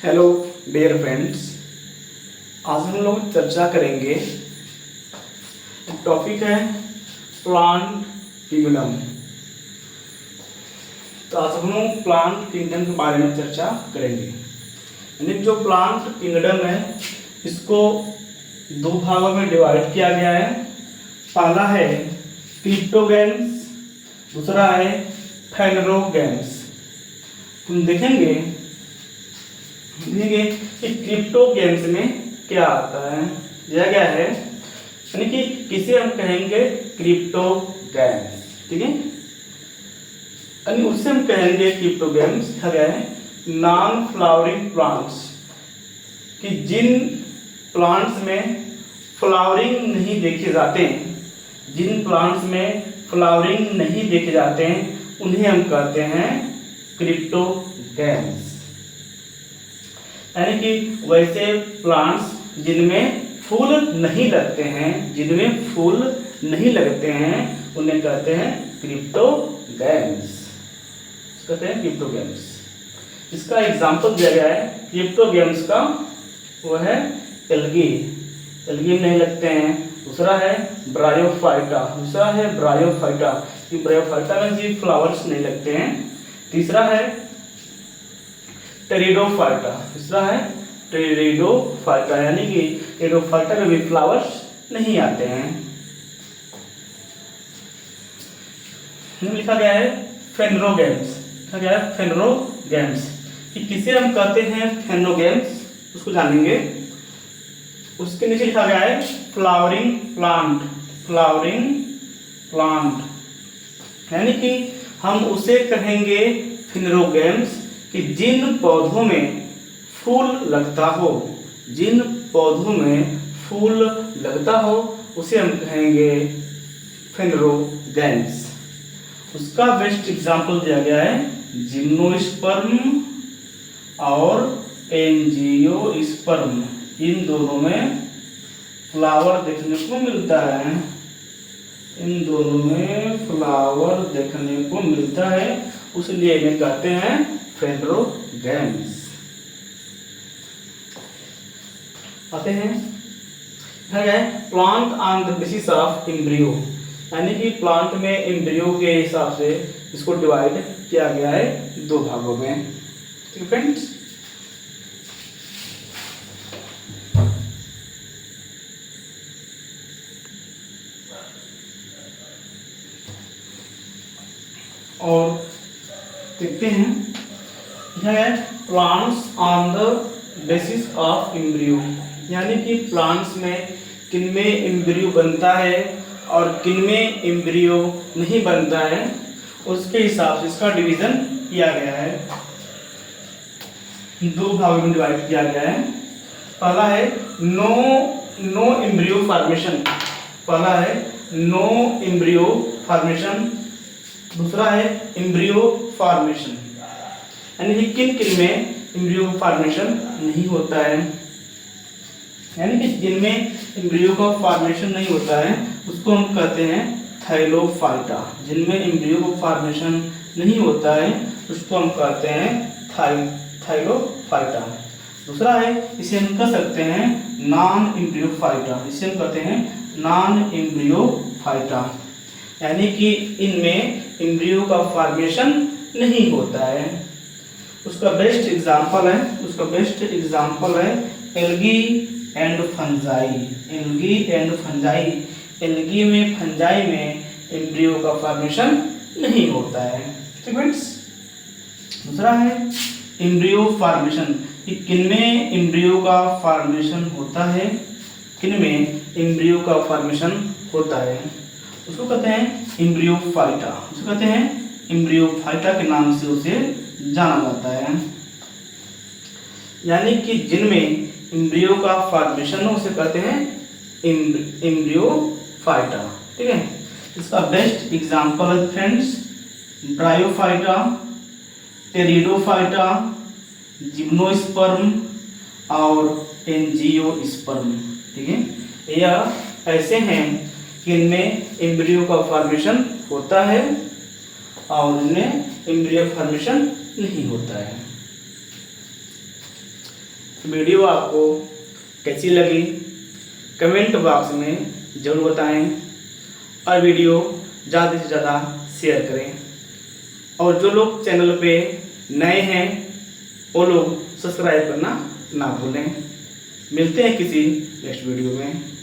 Hello dear friends, आज हम लोग चर्चा करेंगे। टॉपिक है प्लांट किंगडम। तो आज हम लोग प्लांट किंगडम के बारे में चर्चा करेंगे। यानी जो प्लांट किंगडम है इसको दो भागों में डिवाइड किया गया है। पहला है क्रिप्टोगैम्स, दूसरा है फेनरोगैम्स। तुम देखेंगे कि क्रिप्टो गेम्स में क्या आता है। यह क्या है, यानी कि किसे हम कहेंगे क्रिप्टो गेम्स, ठीक है। यानी उससे हम कहेंगे क्रिप्टो गेम्स क्या है, नॉन फ्लावरिंग प्लांट्स, कि जिन प्लांट्स में फ्लावरिंग नहीं देखे जाते हैं, जिन प्लांट्स में फ्लावरिंग नहीं देखे जाते हैं उन्हें हम कहते हैं क्रिप्टो गेम्स। यानी कि वैसे प्लांट्स जिनमें फूल नहीं लगते हैं, जिनमें फूल नहीं लगते हैं उन्हें कहते हैं क्रिप्टोगैम्स, कहते हैं क्रिप्टोगैम्स। इसका एग्जांपल दिया गया है क्रिप्टोगैम्स का, वो है एल्गी, एल्गी में नहीं लगते हैं। दूसरा है ब्रायोफाइटा, दूसरा है ब्रायोफाइटा, कि ब्रायोफाइटा में भी फ्लावर्स नहीं लगते हैं। तीसरा है टेरिडोफाइटा, तीसरा है टेरिडोफाइटा, यानी कि टेरिडोफाइटा में भी फ्लावर्स नहीं आते हैं। लिखा गया है फेनरोगैम्स, लिखा गया है फेनरोगैम्स, कि किसे हम कहते हैं फेनरोगैम्स उसको जानेंगे। उसके नीचे लिखा गया है फ्लावरिंग प्लांट, फ्लावरिंग प्लांट, यानी कि हम उसे कहेंगे फेनरोगैम्स कि जिन पौधों में फूल लगता हो, जिन पौधों में फूल लगता हो उसे हम कहेंगे फेनरोगैम्स। उसका बेस्ट एग्जांपल दिया गया है जिम्नोस्पर्म और एंजियोस्पर्म। इन दोनों में फ्लावर देखने को मिलता है, इन दोनों में फ्लावर देखने को मिलता है, उसलिए इन्हें कहते हैं फेनरोगैम्स। आते हैं plant on the basis of embryo, यानी कि प्लांट में एम्ब्रियो के हिसाब से इसको डिवाइड किया गया है दो भागों में, ठीक है फ्रेंड्स। और देखते हैं यह है plants on the basis of embryo, यानी कि प्लांट्स में किनमें एम्ब्रियो बनता है और किनमें एम्ब्रियो नहीं बनता है, उसके हिसाब से इसका डिवीजन किया गया है, दो भागों में डिवाइड किया गया है। पहला है नो एम्ब्रियो फॉर्मेशन, पहला है नो एम्ब्रियो फॉर्मेशन, दूसरा है एम्ब्रियो फॉर्मेशन, यानी कि किन किन में एम्ब्रियो फॉर्मेशन नहीं होता है, यानी कि जिनमें एम्ब्रियो का फॉर्मेशन नहीं होता है उसको हम कहते हैं थाइलोफाइटा। जिनमें एम्ब्रियो का फॉर्मेशन नहीं होता है उसको हम कहते हैं थाइलोफाइटा। दूसरा है इसे हम कह सकते हैं नॉन एम्ब्रियोफाइटा, इसे हम कहते हैं नॉन एम्ब्रियोफाइटा, यानी कि इनमें एम्ब्रियो का फॉर्मेशन नहीं होता है। उसका बेस्ट एग्जांपल है algae and fungi, algae and fungi. Algae में फंजाई में एम्ब्रियो का फॉर्मेशन नहीं होता है, ठीक फ्रेंड्स। दूसरा है एम्ब्रियो फॉर्मेशन, कि किनमें एम्ब्रियो का फॉर्मेशन होता है, किनमें एम्ब्रियो का फॉर्मेशन होता है, उसको कहते हैं एम्ब्रियोफाइटा, उसको कहते हैं एम्ब्रियोफाइटा के नाम से उसे जाना जाता है। यानी कि जिनमें एम्ब्रियो का फॉर्मेशन हो उसे कहते हैं एम्ब्रियोफाइटा, ठीक है। इसका बेस्ट एग्जांपल है फ्रेंड्स ब्रायोफाइटा, टेरिडोफाइटा, जिम्नोस्पर्म और एंजियोस्पर्म, ठीक है। यह ऐसे हैं कि इनमें एम्ब्रियो का फॉर्मेशन होता है और इनमें एम्ब्रियो फॉर्मेशन नहीं होता है। वीडियो आपको कैसी लगी कमेंट बॉक्स में ज़रूर बताएं और वीडियो ज़्यादा से ज़्यादा शेयर करें। और जो लोग चैनल पे नए हैं वो लोग सब्सक्राइब करना ना भूलें। मिलते हैं किसी नेक्स्ट वीडियो में।